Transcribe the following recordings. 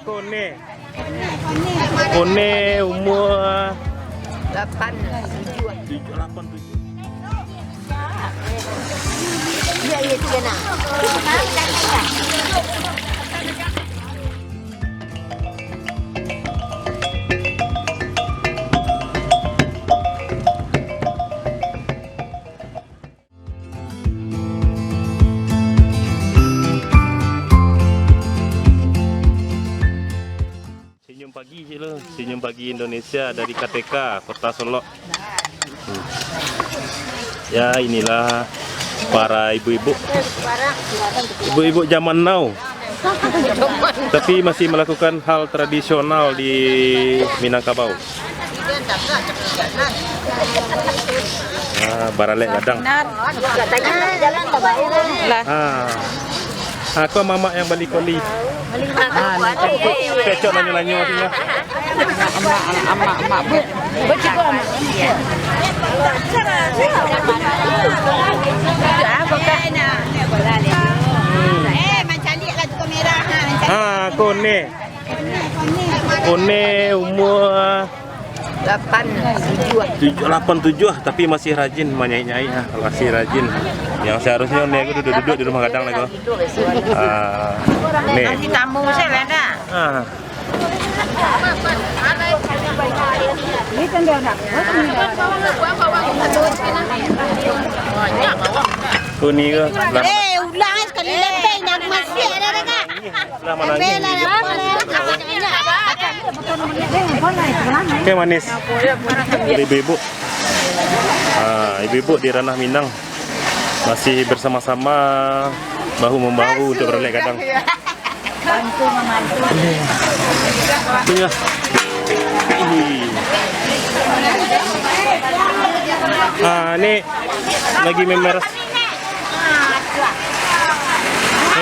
Kone. Kone umur 8, 7. 8, 7. Iya, tiga nak. Senyum pagi je lah. Senyum pagi Indonesia dari KTK Kota Solok. Ya, inilah para ibu-ibu. Ibu-ibu zaman now. Tapi masih melakukan hal tradisional di Minangkabau. Baralek gadang. Aku mama yang balik koli. Kecok lanyu-lanyu artinya. Emak. Kone umur 8, 7. 7, 8, 7 tapi masih rajin menyai-nyai ya. Masih rajin. Yang seharusnya nego duduk-duduk di rumah gadang nego. Nih. Nanti tamu saya lada. Kuni ke? Ulang sekali lebih nak masih ada dekat. Lah mana ni? Oke manis. Ibu-ibu. Ibu-ibu di Ranah Minang masih bersama-sama bahu membahu untuk berlek gadang. Bantu membantu. Ini. Ini lagi memeras.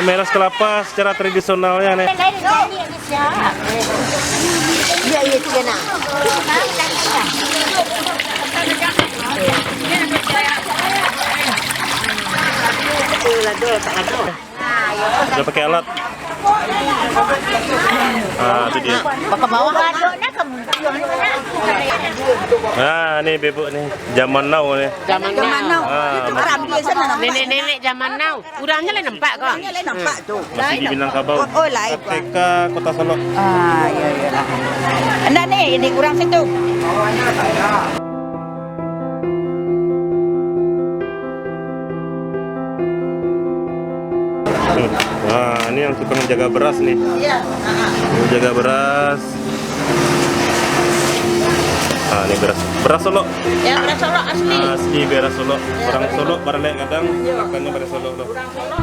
Memeras kelapa secara tradisionalnya nih. Iya, tiga nak. Udah pakai alat. Itu dia. Pakai bawah aduk nak kamu. Nih bebek nih, zaman now nih. Zaman now. Orang biasa nak. Nenek-nenek zaman now. Urangnya lain nampak kok. Lain nampak tu. Masih di Minangkabau. Oh, lain. KTK Kota Solok. Ya. Anda ni, ini kurang situ. Ini yang tukang jaga beras nih. Iya. Jaga beras. Ini beras Solok. Ya, beras Solok asli. Asli beras Solok. Orang Solok baralek kadang makannya beras Solok loh. Orang Solok